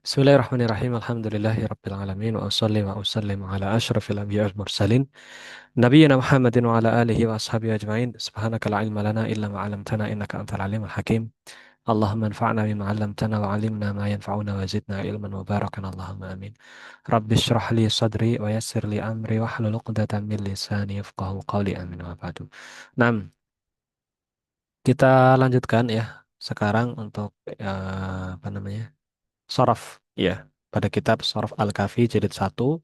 Bismillahirrahmanirrahim. Alhamdulillahirabbil alamin wa usolli wa usallim ala asyrafil anbiya'i wal mursalin nabiyyina Muhammadin wa ala alihi wa ashabihi ajmain. Subhanaka la ilma lana illa ma 'allamtana innaka antal alimul hakim. Allahumma anfa'na bima 'allamtana wa 'allimna ma yanfa'una wa zidna ilman wa barakan Allahumma amin. Rabbi shrah li sadri wa yassir li amri wa hlul 'uqdatam min lisani yafqahu qawli amin wa ba'du. Nah, kita lanjutkan ya sekarang untuk apa namanya? Sharaf ya. Pada kitab Sharaf Al-Kafi jilid 1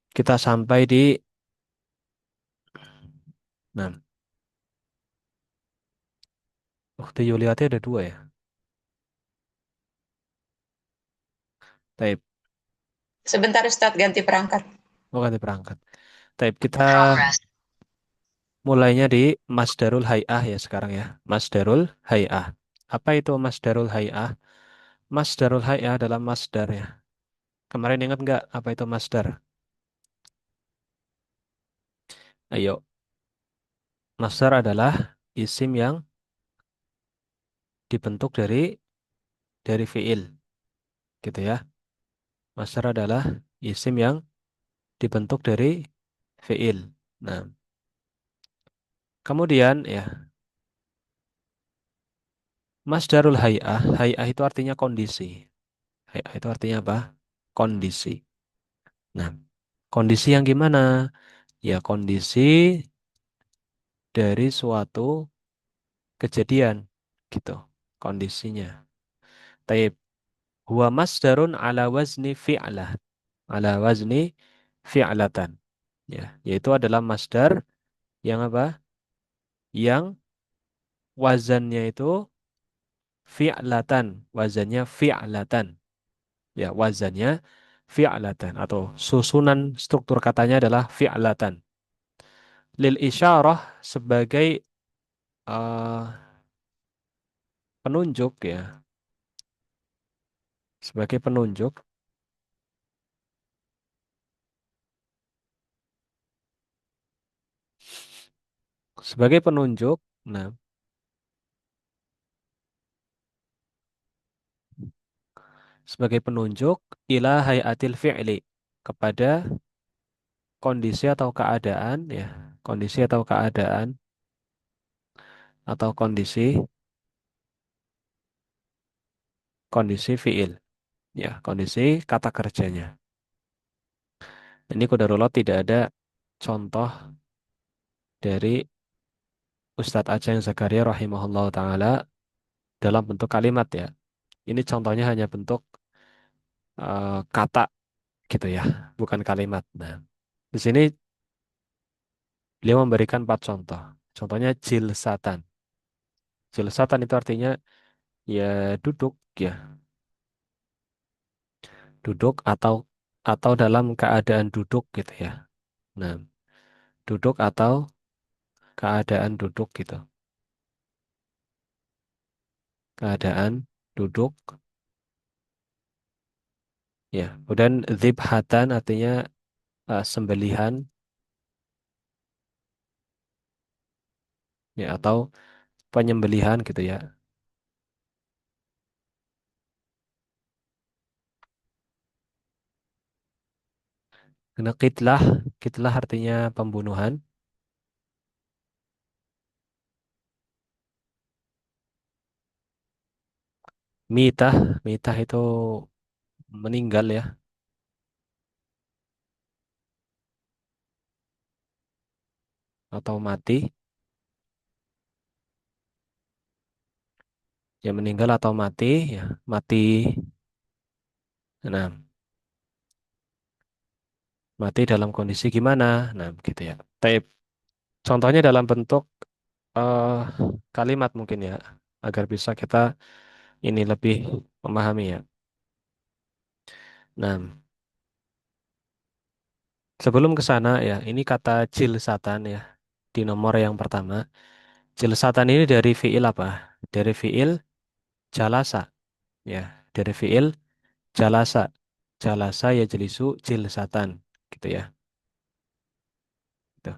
kita sampai di nah, Ukhti Yuliati ada dua ya. Taib, Sebentar Ustadz ganti perangkat. mau ganti perangkat. Taib, kita mulainya di Masdarul Hay'ah ya sekarang ya. Masdarul Hay'ah. Apa itu Masdarul Hay'ah? Masdarul Hay'ah adalah masdar ya. Kemarin ingat nggak apa itu masdar? Ayo, masdar adalah isim yang dibentuk dari fiil, gitu ya. Masdar adalah isim yang dibentuk dari fiil. Nah, kemudian ya, Masdarul hay'ah, hay'ah itu artinya kondisi. Hay'ah itu artinya apa? Kondisi. Nah, kondisi yang gimana? Ya, kondisi dari suatu kejadian gitu. Kondisinya. Taib. Huwa masdarun ala wazni fi'lah. Ala wazni fi'latan. Ya, yaitu adalah masdar yang apa? Yang wazannya itu fi'latan. Wazannya fi'latan. Ya, wazannya fi'latan atau susunan struktur katanya adalah fi'latan. Lil isyarah sebagai eh, penunjuk ya, sebagai penunjuk, sebagai penunjuk. Nah, sebagai penunjuk ila hayatil fi'li kepada kondisi atau keadaan ya, kondisi atau keadaan atau kondisi fi'il ya, kondisi kata kerjanya. Ini qadarullah tidak ada contoh dari Ustadz Aceh Zakaria rahimahullah taala dalam bentuk kalimat ya. Ini contohnya hanya bentuk kata gitu ya, bukan kalimat. Nah, di sini beliau memberikan 4 contoh. Contohnya jilsatan. Jilsatan itu artinya ya duduk ya, duduk atau dalam keadaan duduk gitu ya. Nah, duduk atau keadaan duduk gitu. Keadaan duduk ya. Kemudian dzibhatan artinya sembelihan ya atau penyembelihan gitu ya. Karena kitlah, kitlah artinya pembunuhan. Mitah, mitah itu meninggal ya, atau mati. Ya meninggal atau mati, ya mati. Nah, mati dalam kondisi gimana? Nah, gitu ya. Tapi contohnya dalam bentuk eh, kalimat mungkin ya, agar bisa kita ini lebih memahami ya. Nah, sebelum ke sana ya, ini kata jilsatan ya, di nomor yang pertama. Jilsatan ini dari fiil apa? Dari fiil jalasa, ya. Dari fiil jalasa. Jalasa ya jelisu jilsatan, gitu ya. Gitu.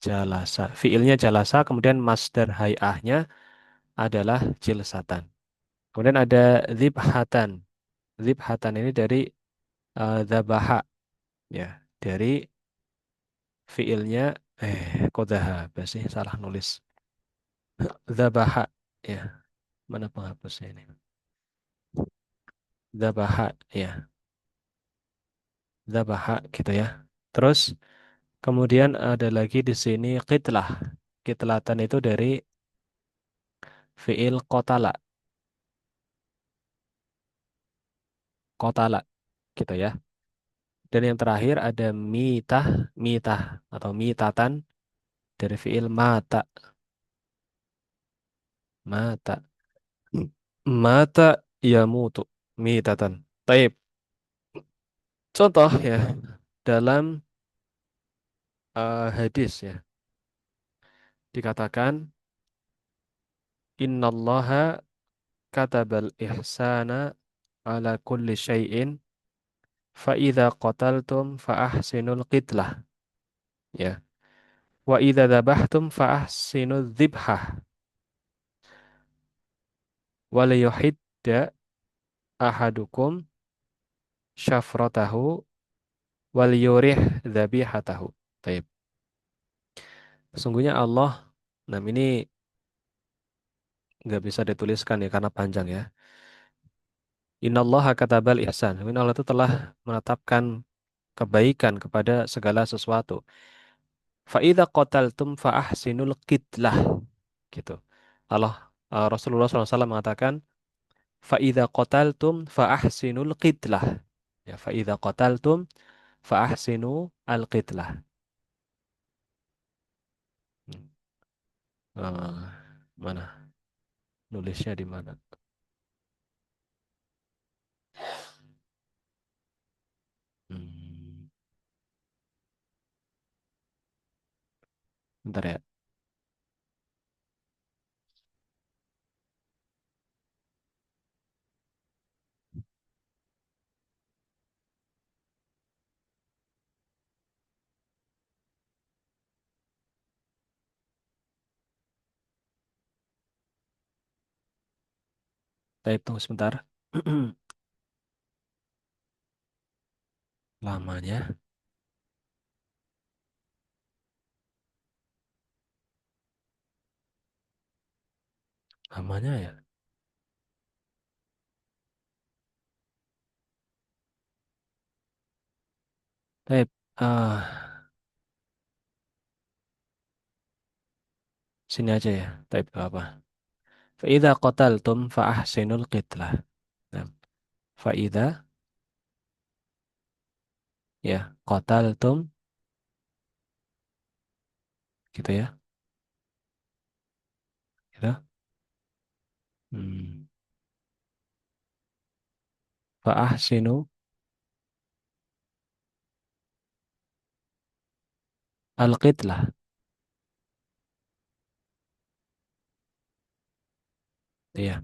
Jalasa. Fiilnya jalasa, kemudian masdar hayahnya adalah jilsatan. Kemudian ada zibhatan. Zibhatan ini dari dzabaha, ya, dari fiilnya kodaha, berarti salah nulis. Dzabaha, ya, mana penghapusnya ini? Dzabaha, ya, dzabaha gitu ya. Terus kemudian ada lagi di sini qitlah. Kitlatan itu dari fiil kotala, kotala gitu ya. Dan yang terakhir ada mitah, mitah atau mitatan dari fiil mata, mata, mata yamutu, mitatan. Taib. Contoh ya dalam hadis ya dikatakan innallaha katabal ihsana ala kulli syai'in fa idza qataltum fa ahsinul qitlah, ya, wa idza dzabhtum fa ahsinudz dzibhah wa la yuhidda ahadukum syafratahu wal yurih dzabihatahu. Taib. Sesungguhnya Allah, nah ini nggak bisa dituliskan ya karena panjang ya. Innallaha katabal ihsan. Sesungguhnya Allah itu telah menetapkan kebaikan kepada segala sesuatu. Fa idza qataltum fa ahsinul qitlah. Gitu. Allah Rasulullah SAW mengatakan fa idza qataltum fa ahsinul qitlah. Ya, fa idza qataltum fa ahsinu al qitlah. Hmm. Mana? Nulisnya di mana? Hmm. Bentar ya. Saya tunggu sebentar. Lamanya, lamanya ya. Baik, sini aja ya. Baik, gak apa. Fa'idha qataltum fa'ahsinul qitlah. Nah, fa'idha, ya, qataltum, gitu ya. Gitu. Hmm. Fa'ahsinu al-qitlah. Iya.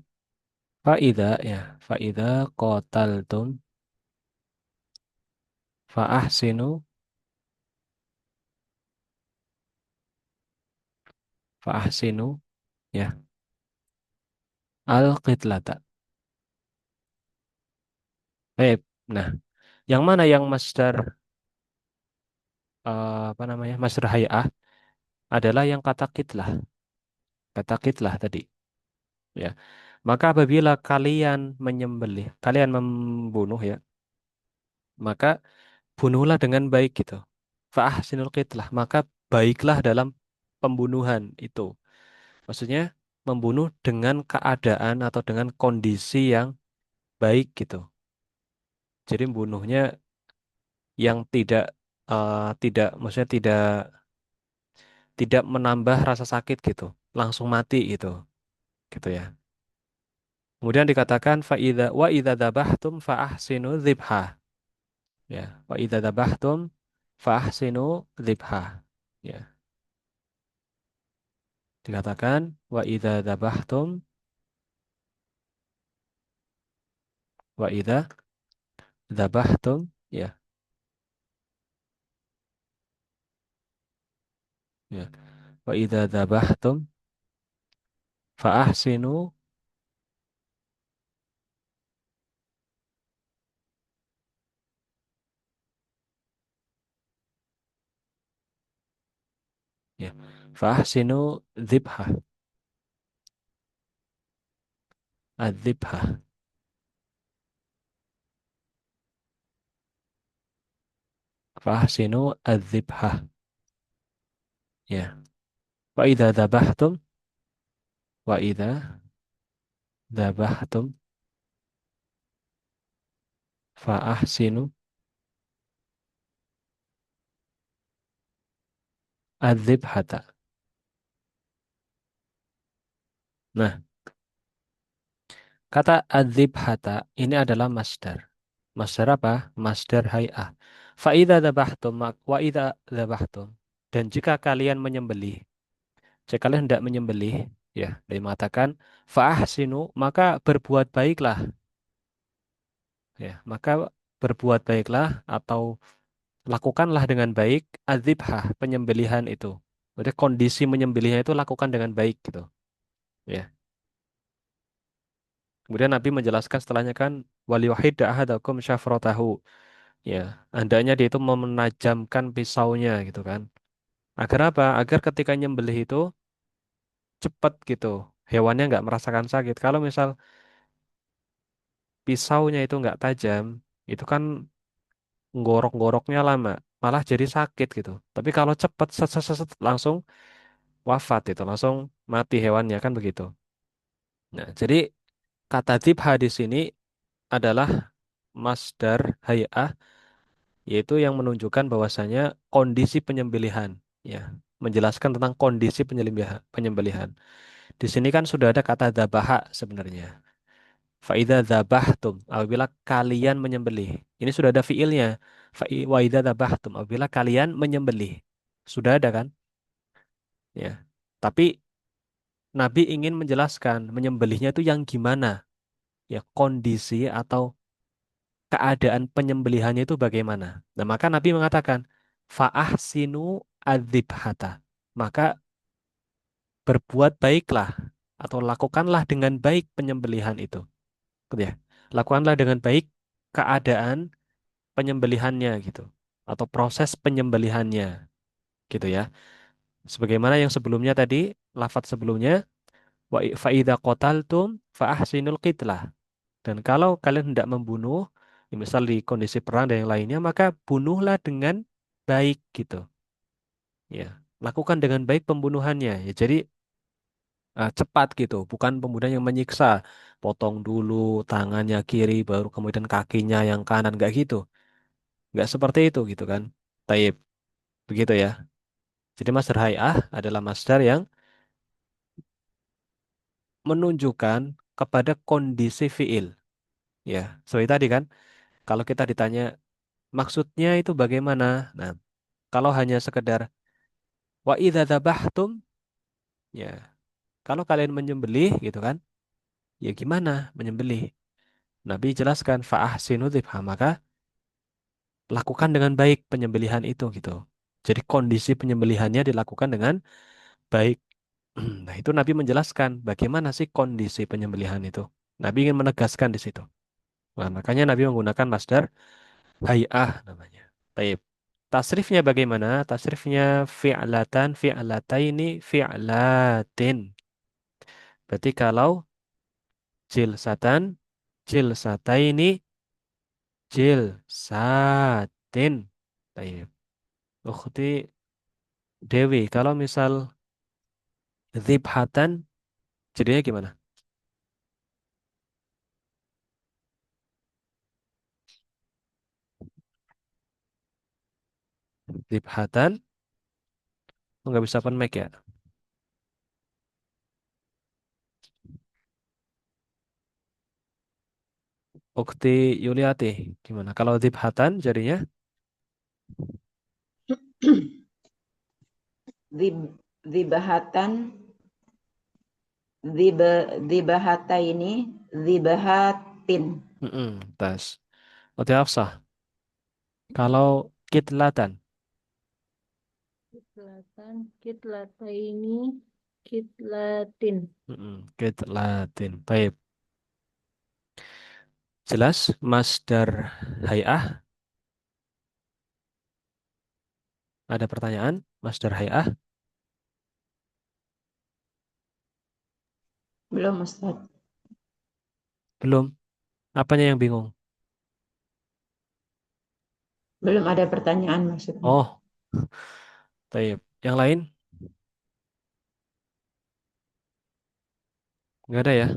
Fa'idha, ya. Fa'idha qataltum fa'ahsinu, fa'ahsinu, ya. Al-qitlata. Baik. Nah, yang mana yang masdar, apa namanya, masdar hay'ah adalah yang kata kitlah. Kata kitlah tadi. Ya. Maka apabila kalian menyembelih, kalian membunuh ya, maka bunuhlah dengan baik gitu. Fa'ahsinul qitlah, maka baiklah dalam pembunuhan itu. Maksudnya membunuh dengan keadaan atau dengan kondisi yang baik gitu. Jadi membunuhnya yang tidak maksudnya tidak menambah rasa sakit gitu, langsung mati gitu, gitu ya. Kemudian dikatakan wa idza dzabhtum fa ahsinu dzibha. Ya, wa idza dzabhtum fa ahsinu dzibha. Ya, dikatakan wa idza dzabhtum wa idza dzabhtum, ya, ya. Wa idza dzabhtum fa ahsinu Ya. Fahsinu dzibha. Adzibha. Fahsinu adzibha. Ya. Wa idza dzabhtum wa idza dzabhtum fa ahsinu adzibhata. Nah, kata adzibhata ini adalah masdar. Masdar apa? Masdar hay'ah. Fa idza dzabhtum wa idza dzabhtum. Dan jika kalian menyembelih, jika kalian hendak menyembelih, ya, dia mengatakan fa ahsinu, maka berbuat baiklah, ya, maka berbuat baiklah atau lakukanlah dengan baik adzibhah, penyembelihan itu. Berarti kondisi menyembelihnya itu lakukan dengan baik gitu. Ya. Kemudian Nabi menjelaskan setelahnya kan waliwahid ahadakum syafratahu. Ya, hendaknya dia itu menajamkan pisaunya gitu kan. Agar apa? Agar ketika nyembelih itu cepat gitu. Hewannya nggak merasakan sakit. Kalau misal pisaunya itu nggak tajam, itu kan ngorok-ngoroknya lama, malah jadi sakit gitu. Tapi kalau cepat set, set, set, set, langsung wafat itu, langsung mati hewannya kan begitu. Nah, jadi kata dzibha di sini adalah masdar hay'ah, yaitu yang menunjukkan bahwasanya kondisi penyembelihan, ya, menjelaskan tentang kondisi penyembelihan. Penyembelihan. Di sini kan sudah ada kata dzabaha sebenarnya. Faida dzabahtum, apabila kalian menyembelih. Ini sudah ada fiilnya. Wa idza dzabahtum, apabila kalian menyembelih. Sudah ada kan? Ya. Tapi Nabi ingin menjelaskan menyembelihnya itu yang gimana? Ya, kondisi atau keadaan penyembelihannya itu bagaimana? Nah, maka Nabi mengatakan fa'ahsinu adzibhata. Maka berbuat baiklah atau lakukanlah dengan baik penyembelihan itu. Gitu ya. Lakukanlah dengan baik keadaan penyembelihannya gitu atau proses penyembelihannya gitu ya. Sebagaimana yang sebelumnya tadi, lafadz sebelumnya wa fa idza qataltum fa ahsinul qitlah. Dan kalau kalian hendak membunuh, ya misal di kondisi perang dan yang lainnya, maka bunuhlah dengan baik gitu. Ya, lakukan dengan baik pembunuhannya. Ya, jadi cepat gitu, bukan pembunuhan yang menyiksa. Potong dulu tangannya kiri, baru kemudian kakinya yang kanan, nggak gitu. Nggak seperti itu gitu kan. Taib, begitu ya. Jadi masdar hay'ah adalah masdar yang menunjukkan kepada kondisi fiil. Ya, seperti tadi kan, kalau kita ditanya maksudnya itu bagaimana? Nah, kalau hanya sekedar wa idza dzabhtum, ya, kalau kalian menyembelih gitu kan, ya gimana menyembelih? Nabi jelaskan fa ahsinu dzibha, maka lakukan dengan baik penyembelihan itu gitu. Jadi kondisi penyembelihannya dilakukan dengan baik. Nah, itu Nabi menjelaskan bagaimana sih kondisi penyembelihan itu. Nabi ingin menegaskan di situ. Nah, makanya Nabi menggunakan masdar hay'ah namanya. Baik. Tasrifnya bagaimana? Tasrifnya fi'latan, fi'lataini, fi'latin. Berarti kalau jilsatan, jilsataini, jilsatin. Baik. Ukhti Dewi, kalau misal dzibhatan, jadinya gimana? Dzibhatan, nggak bisa open mic ya? Ukti Yuliati, gimana? Kalau dzibhatan jadinya Dib- Dibahatan, dibahata ini, dibahatin. tes. Ukti Hafsah. Kalau kitlatan, Kitlatan, kitlataini, kitlatin. kitlatin. Baik. Jelas, masdar hay'ah. Ada pertanyaan? Masdar hay'ah. Belum, Ustaz. Belum. Apanya yang bingung? Belum ada pertanyaan maksudnya. Oh, taib. Yang lain? Nggak ada ya?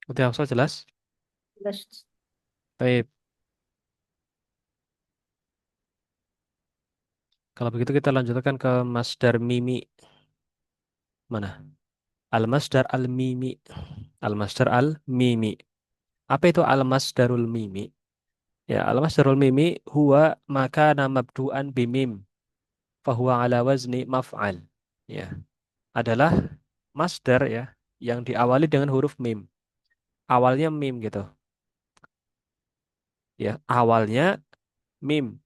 Udah Hafsah jelas? Jelas. Taib. Kalau begitu kita lanjutkan ke Masdar Mimi. Mana? Al-Masdar Al-Mimi. Al-Masdar Al-Mimi. Apa itu Al-Masdarul Mimi? Ya, Al-Masdarul Mimi huwa makana mabdu'an bimim. Fahuwa ala wazni maf'al. Ya, adalah masdar ya yang diawali dengan huruf mim. Awalnya mim gitu. Ya, awalnya mim.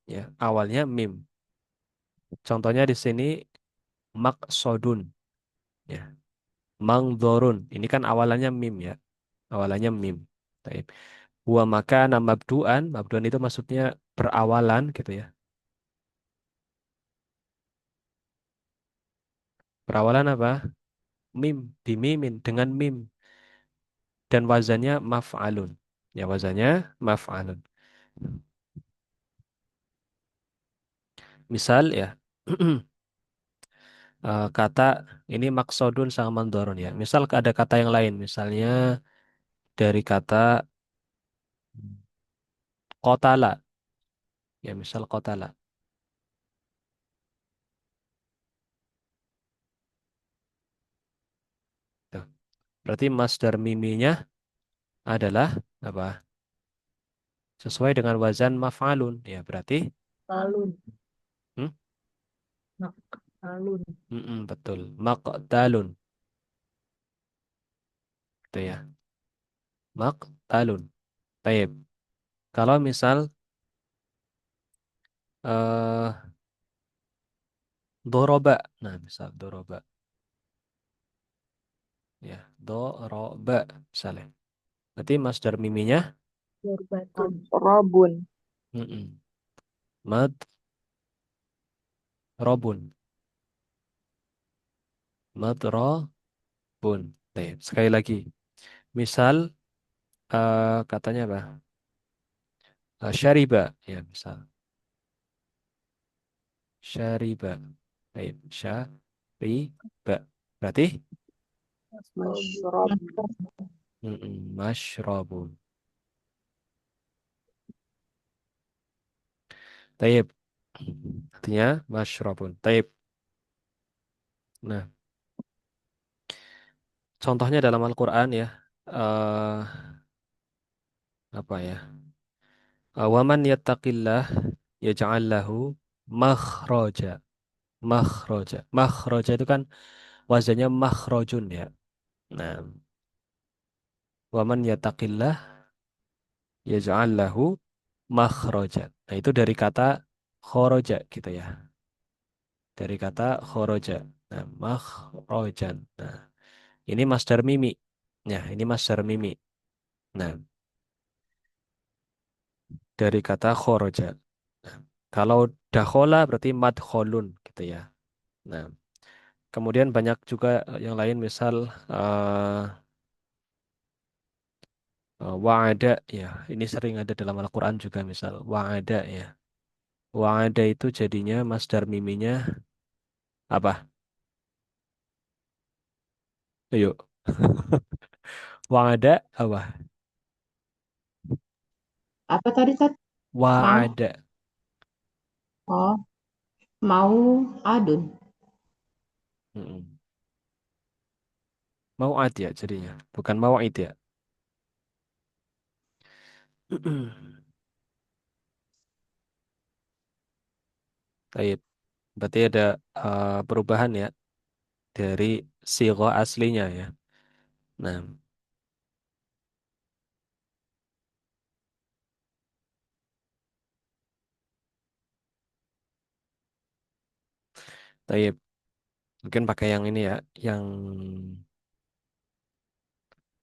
Ya, awalnya mim. Contohnya di sini maksodun. Ya, mangdorun. Ini kan awalannya mim ya. Awalannya mim. Taib. Wa makana mabdu'an. Mabdu'an itu maksudnya berawalan gitu ya. Berawalan apa? Mim. Bimimin. Dengan mim. Dan wazannya maf'alun. Ya, wazannya maf'alun. Misal ya. Kata ini maksodun sama mandorun ya. Misal ada kata yang lain. Misalnya dari kata kotala. Ya, misal kotala. Tuh. Berarti masdar miminya adalah apa? Sesuai dengan wazan maf'alun. Ya, berarti Talun. hmm? Nak. Talun. Betul. Maqtalun. Itu ya. Maqtalun. Taib. Kalau misal eh doroba. Nah, misal doroba. Ya, doroba misalnya. Berarti masdar miminya Dorbatun. Robun. mm madrobun. Madrobun. Taib. Sekali lagi. Misal katanya apa? Syariba. Ya, misal. Syariba. Taib. Syariba. Berarti Masyrob. masyrobun. Taib. Artinya masyrobun. Taib. Nah, contohnya dalam Al-Quran ya. eh apa ya? Waman yattaqillah yaj'al lahu makhraja. Makhraja. Makhraja itu kan wazannya makhrajun ya. Nah, waman yattaqillah yaj'al lahu makhraja. Nah, itu dari kata khoroja gitu ya. Dari kata khoroja. Nah, makhrajan. Nah, ini masdar mimi. Ya, ini masdar mimi. Nah, dari kata khoroja. Nah, kalau dakhola berarti madkholun gitu ya. Nah, kemudian banyak juga yang lain misal wa'ada ya. Ini sering ada dalam Al-Quran juga misal wa'ada ya. Wa'ada itu jadinya masdar miminya apa? Ayo. Wa'ada apa? Apa tadi, Tat? Mau? Wa'ada. Oh, mau adun. Mm-mm. Mau'ad ya jadinya. Bukan mau'id ya. Baik. Berarti ada perubahan ya dari sigha aslinya ya. Nah, baik. Mungkin pakai yang ini ya, yang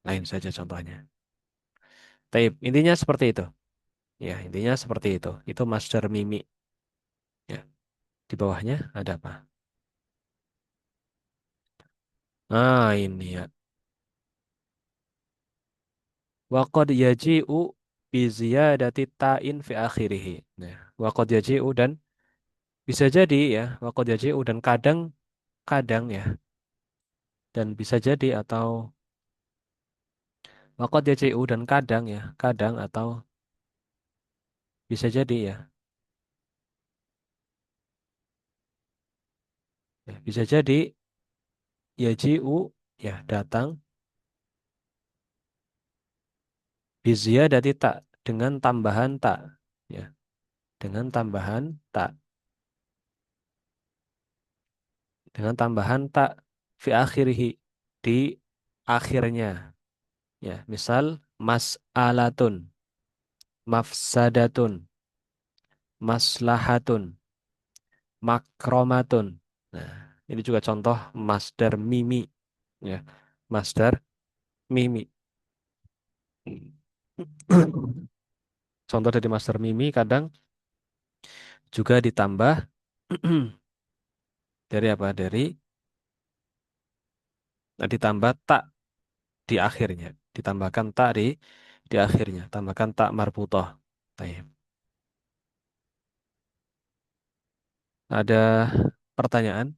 lain saja contohnya. Baik, intinya seperti itu. Ya, intinya seperti itu. Itu masdar mimi. Ya, di bawahnya ada apa? Ah, ini ya. Wa qad yaji'u bi ziyadati ta'in fi akhirih. Nah, wa qad yaji'u dan bisa jadi ya, wa qad yaji'u dan kadang ya, dan bisa jadi atau wa qad yaji'u dan kadang ya, kadang atau bisa jadi ya. Ya, bisa jadi yaji'u ya datang bi ziyadati ta dengan tambahan ta ya, dengan tambahan ta, dengan tambahan ta fi akhirih di akhirnya ya. Misal mas'alatun, mafsadatun, maslahatun, makromatun. Nah, ini juga contoh masdar mimi ya. Masdar mimi. Contoh dari masdar mimi kadang juga ditambah dari apa? Dari ditambah tak di akhirnya. Ditambahkan tak di akhirnya. Tambahkan tak marbutoh. Baik. Ada pertanyaan?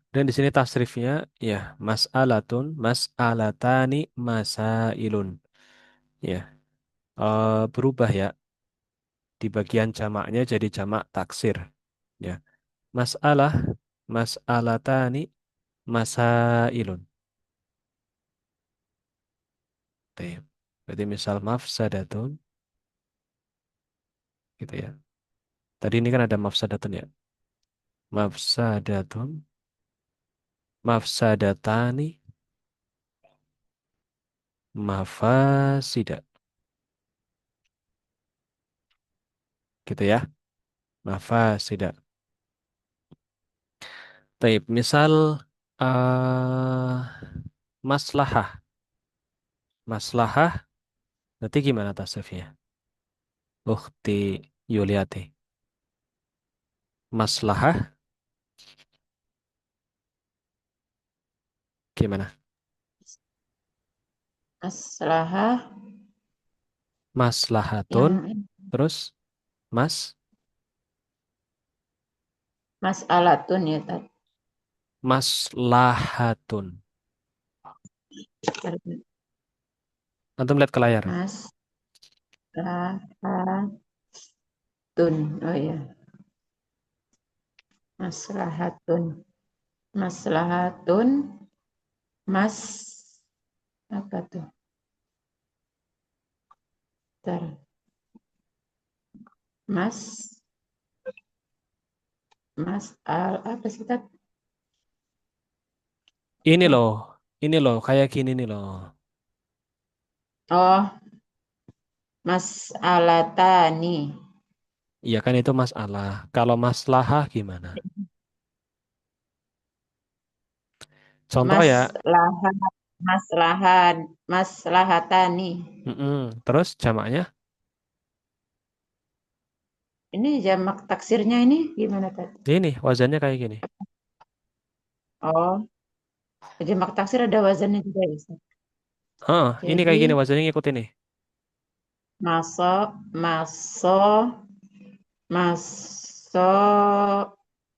Dan di sini tasrifnya ya mas'alatun, mas'alatani, masailun. Ya, berubah ya di bagian jamaknya jadi jamak taksir. Ya, mas'alah, mas'alatani, masailun. Baik. Berarti misal mafsadatun gitu ya. Tadi ini kan ada mafsadatun ya. Mafsadatun, mafsadatani, mafasida. Gitu ya. Mafasida. Baik, misal maslahah. Maslahah, nanti gimana tasrifnya? Ukhti Yuliati. Maslahah, gimana? Maslahah Maslahatun, yang terus mas'alatun ya tadi. maslahatun. Antum lihat ke layar. Maslahatun. Oh ya, maslahatun. Maslahatun. Mas apa tuh? Bentar. Mas apa sih tadi? Ini loh, kayak gini nih loh. Oh, mas'alatani. Iya kan itu masalah. Kalau maslahah gimana? Contoh ya. Maslahat, maslahan, maslahatani. Terus jamaknya Ini jamak taksirnya ini gimana tadi? ini wazannya kayak gini. Oh, jamak taksir ada wazannya juga ya, Ustaz? Ini kayak Jadi gini wazannya ngikut ini. maso, maso, maso,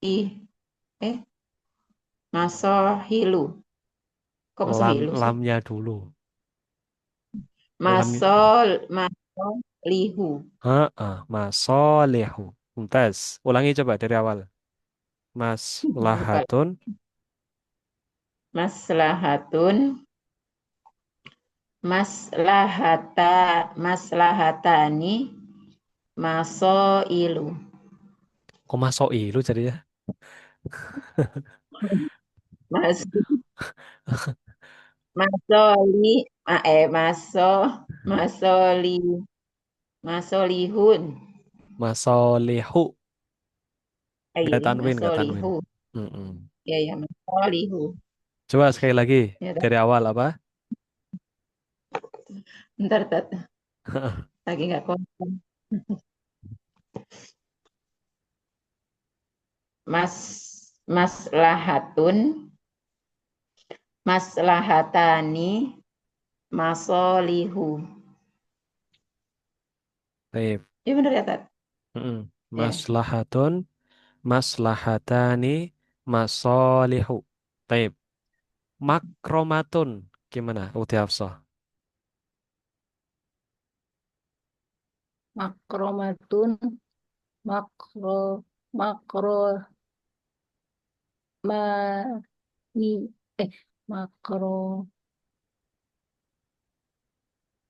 ih, eh, masohilu. Kok masohilu sih? Lamnya dulu. Lam. Masol, masolihu. Masolehu. Mumtaz. Ulangi coba dari awal. Bukan. Maslahatun. Maslahatun, maslahatani, masoilu. Kok masoi lu jadinya? Mas, masoli, masoli, masolihun. Masolehu. Beda Iya, tanwin, gak tanwin. masolihu. Mm-mm. Ya, ya, masolihu. Coba sekali lagi Ya, tak? dari awal apa? Ntar, tat. Lagi nggak konsen. Mas maslahatun, maslahatani, masolihu. Baik. Iya benar ya, Tat? Mm-mm. Ya. Maslahatun, maslahatani, masolihu. Baik. Makromatun. Gimana? Uti Hafsah. Makromatun. Makro. Makro. Ma. Ni. Eh. Makro.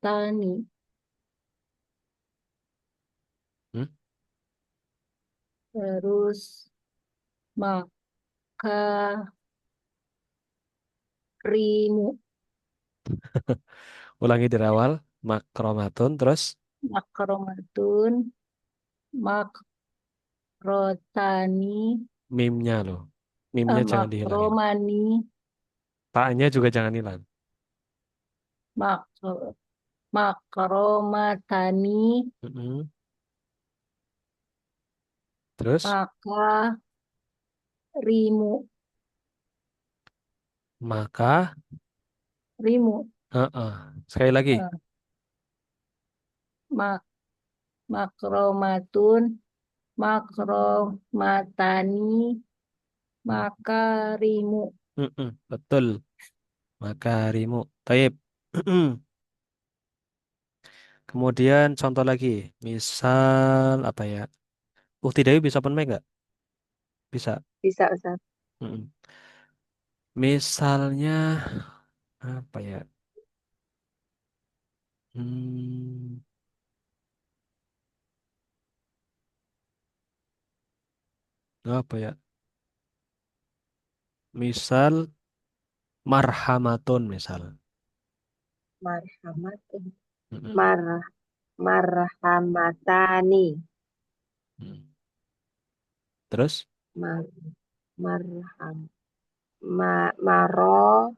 Tani. Hmm? Terus. Makarimu. Ulangi dari awal. Makromatun, terus Makromatun. Makrotani. mimnya loh. Mimnya jangan dihilangin. Makromani. Taknya juga jangan hilang. Makro. Makromatani. Mm-mm. Terus, Maka. Rimu. maka, Rimu. heeh. Sekali lagi. Eh, mak makromatun. Makromatani. Makarimu. Mm-mm. Betul. Makarimu. Taib. Kemudian contoh lagi. Misal apa ya? Dewi bisa open mic nggak? Bisa. Bisa, Ustaz. Mm-mm. Misalnya apa ya? Hmm, apa ya? Misal marhamatun misal. Marhamatun. Mm-mm. Marah, marhamatani. Mm. Terus Mar, marham, maro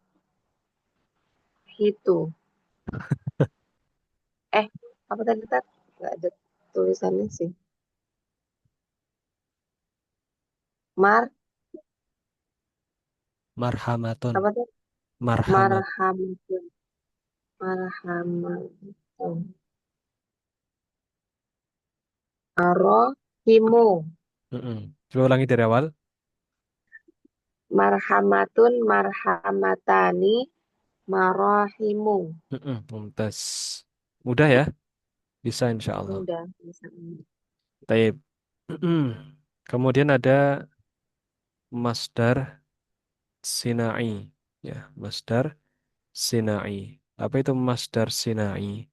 itu. Eh, apa tadi, Tat? Nggak ada tulisannya sih. Mar, marhamatun. apa tadi? Marhamat. Marhamatun. Marhamatun. Marohimu. Mm-mm. Coba ulangi dari awal. Marhamatun, marhamatani, marohimu. Mm-mm. Mumtaz. Mudah ya? Bisa insya Allah. Mudah bisa. Taib. Mm-mm. Kemudian ada masdar sinai. Ya, masdar sinai. Apa itu masdar sinai?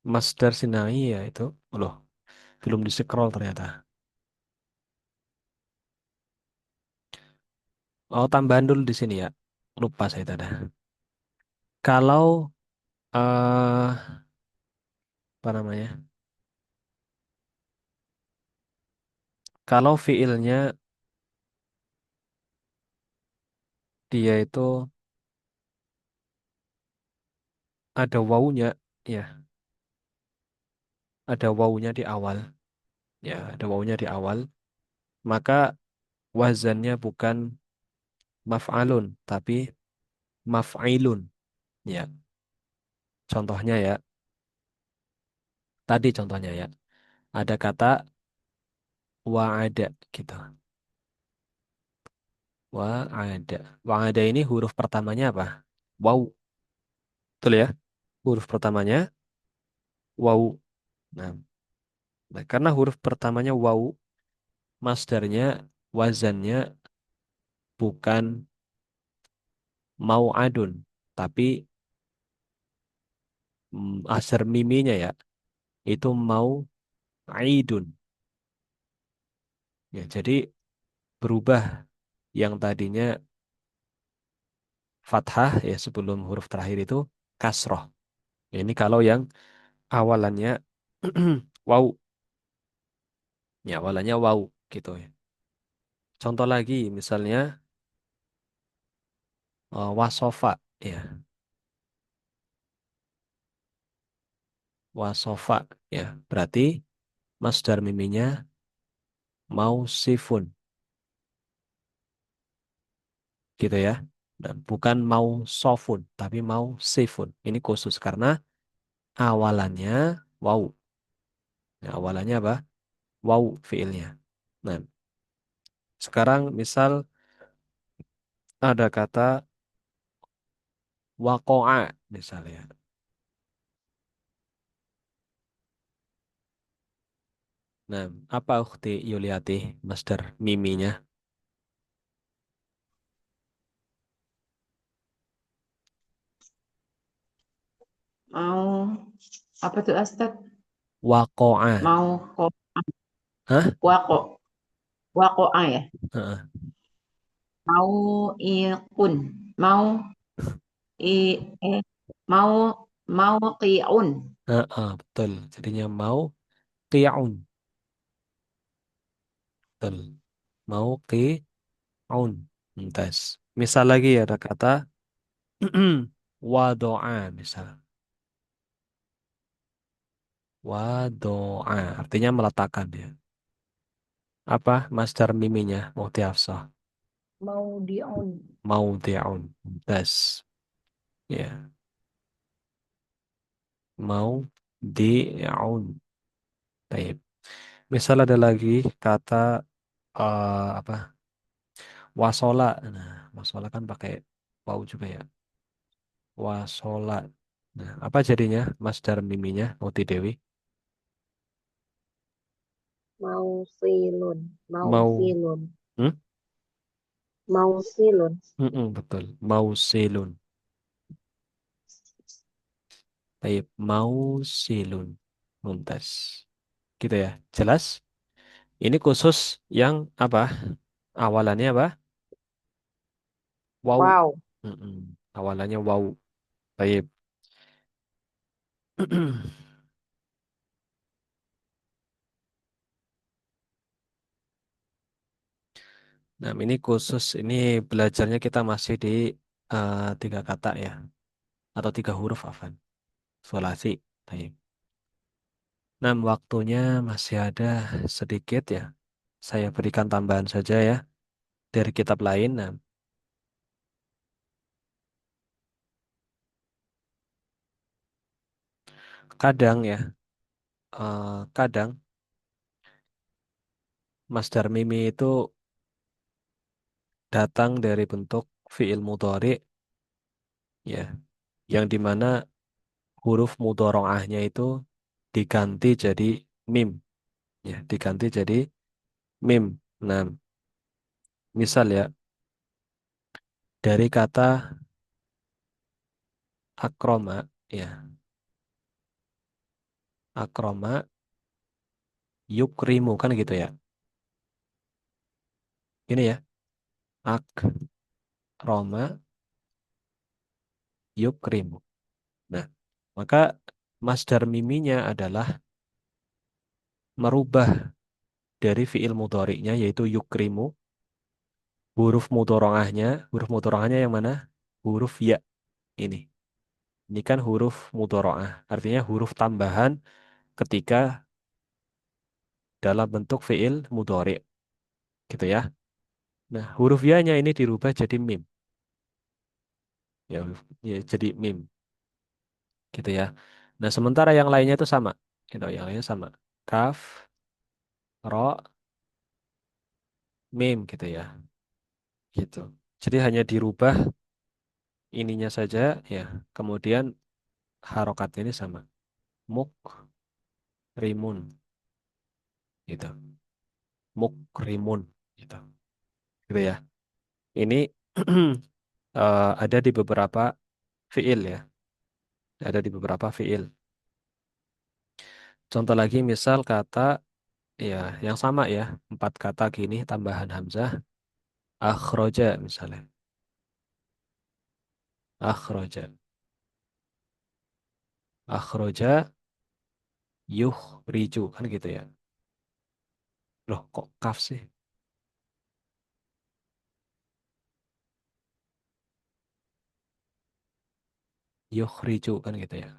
Masdar sinai ya itu. Loh, belum di scroll ternyata. Oh, tambahan dulu di sini ya. Lupa saya tadi. Kalau apa namanya? Kalau fiilnya dia itu ada wawunya, ya, ada wawunya di awal, ya, ada wawunya di awal, maka wazannya bukan maf'alun, tapi maf'ilun. Ya, contohnya ya, tadi contohnya ya, ada kata wa'ada gitu. Wa'ada. Wa'ada ini huruf pertamanya apa? Waw. Betul ya? Huruf pertamanya waw. Nah, karena huruf pertamanya waw, masdarnya, wazannya bukan mau'adun, tapi asar miminya ya, itu mau aidun. Ya, jadi berubah yang tadinya fathah ya sebelum huruf terakhir itu kasroh. Ya, ini kalau yang awalannya wow, ya awalannya wow gitu ya. Contoh lagi misalnya wasofa ya, wasofa ya. Berarti masdar miminya mau sifun. gitu ya. Dan bukan mau sofun, tapi mau sifun. Ini khusus karena awalannya wow. Ya, awalannya apa? Wow fiilnya. Nah, sekarang misal ada kata wakoa misalnya. Nah, apa ukhti Yuliati, Master Miminya? Mau apa tuh Astad? Wakoa. Mau kok Hah? wako wakoa ya? Heeh. Mau ikun, mau i eh mau mau kiun. Heeh, betul. Jadinya mau qi'un. Betul. Mau qi'un. Tes. Misal lagi ada kata wadoa misal. Wadoa. Artinya meletakkan ya. Apa Master Miminya? Muhti Mau diun. Maudi'un. Tes. Ya. Mau di'un. Baik. Misal ada lagi kata apa? Wasola. Nah, wasola kan pakai wau juga ya. Wasola. Nah, apa jadinya Masdar Miminya Muti Dewi? Mau silun. Mau Mau silun. hmm? Mau silun. Betul. Mau silun. Baik, mau silun. Mumtaz. Gitu ya. Jelas? Ini khusus yang apa? Awalannya apa? Wow. Wow. Awalannya wow. Baik. Nah, ini khusus, ini belajarnya kita masih di tiga kata ya, atau tiga huruf, afan. Sulasi. Baik. Nah, waktunya masih ada sedikit ya. Saya berikan tambahan saja ya dari kitab lain. Nah, kadang ya, kadang Masdar Mimi itu datang dari bentuk fiil mudhari ya, yang dimana huruf mudhorongahnya itu diganti jadi mim ya, diganti jadi mim. Nah, misal ya, dari kata akroma ya, akroma yukrimu kan gitu ya. Ini ya, akroma yukrimu. Nah, maka masdar miminya adalah merubah dari fiil mudhari'nya yaitu yukrimu, huruf mudhari'ahnya yang mana? Huruf ya ini. Ini kan huruf mudhari'ah, artinya huruf tambahan ketika dalam bentuk fiil mudhari' gitu ya. Nah, huruf ya-nya ini dirubah jadi mim. Ya, ya jadi mim gitu ya. Nah, sementara yang lainnya itu sama. Gitu, yang lainnya sama. Kaf, ro, mim gitu ya. Gitu. Jadi hanya dirubah ininya saja ya. Kemudian harokatnya ini sama. Muk, rimun gitu. Muk, rimun gitu. Gitu ya. Ini ada di beberapa fiil ya. Ada di beberapa fiil. Contoh lagi misal kata ya yang sama ya. Empat kata gini tambahan hamzah. Akhroja misalnya. Akhroja. Akhroja yuh riju kan gitu ya. Loh kok kaf sih? Yuh riju kan gitu ya.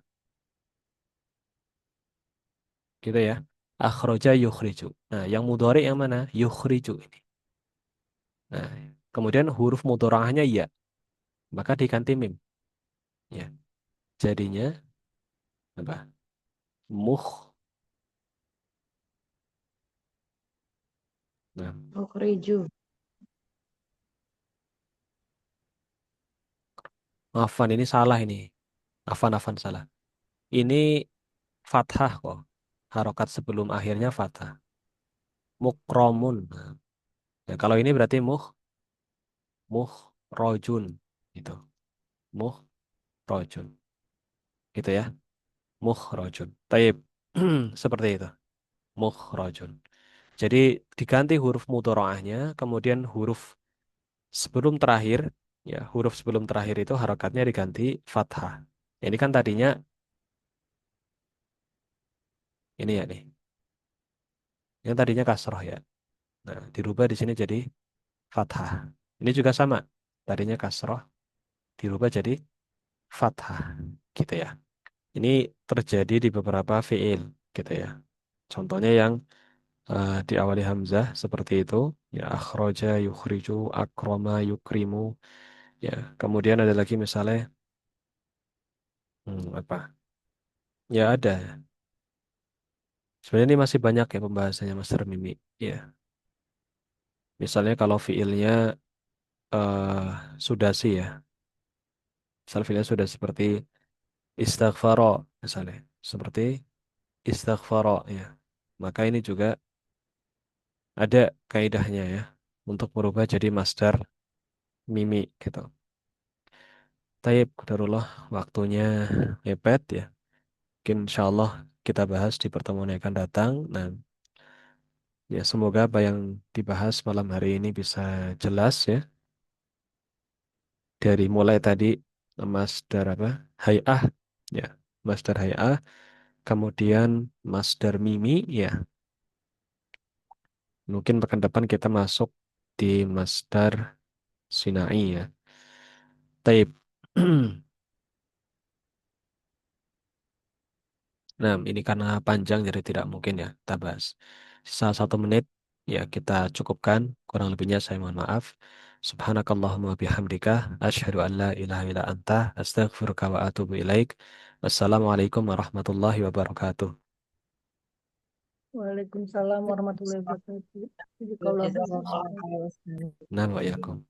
Gitu ya. Akhroja yuh riju. Nah yang mudhari yang mana? Yuh riju ini. Nah Kemudian huruf mudhora'ahnya ya, maka diganti mim. Ya, jadinya apa? Muh. Nah, Ukhriju. afan ini salah ini. Afan salah. Ini fathah kok. Harokat sebelum akhirnya fathah. Mukromun. Nah, ya, kalau ini berarti muh rojun gitu. Muh rojun gitu ya. Muh rojun. Taib. Seperti itu. Muh rojun. Jadi diganti huruf mudhora'ahnya, kemudian huruf sebelum terakhir, ya huruf sebelum terakhir itu harokatnya diganti fathah. Ini kan tadinya ini ya nih, yang tadinya kasroh ya. Nah, dirubah di sini jadi fathah. Ini juga sama, tadinya kasroh dirubah jadi fathah, gitu ya. Ini terjadi di beberapa fiil, gitu ya. Contohnya yang diawali hamzah seperti itu, ya akhroja, yukhriju, akroma, yukrimu, ya. Kemudian ada lagi misalnya apa? Ya ada. Sebenarnya ini masih banyak ya pembahasannya Master Mimi. Ya, misalnya kalau fiilnya sudah sih ya. Misal fiilnya sudah seperti istighfaro misalnya. Seperti istighfaro ya. Maka ini juga ada kaidahnya ya. Untuk merubah jadi Master Mimi gitu. Taib, qadarullah waktunya mepet ya. Mungkin insya Allah kita bahas di pertemuan yang akan datang. Nah, ya semoga apa yang dibahas malam hari ini bisa jelas ya. Dari mulai tadi masdar apa? Hay'ah ya. Masdar hay'ah, kemudian masdar mimi ya. Mungkin pekan depan kita masuk di masdar sinai ya. Taib. Nah, ini karena panjang jadi tidak mungkin ya kita bahas. Sisa 1 menit ya kita cukupkan. Kurang lebihnya saya mohon maaf. Subhanakallahumma bihamdika asyhadu an la ilaha illa anta astaghfiruka wa atubu ilaik. Wassalamualaikum warahmatullahi wabarakatuh. Waalaikumsalam warahmatullahi wabarakatuh. Jazakallahu khairan. Jazakallah khairan. Nah, wa yakum.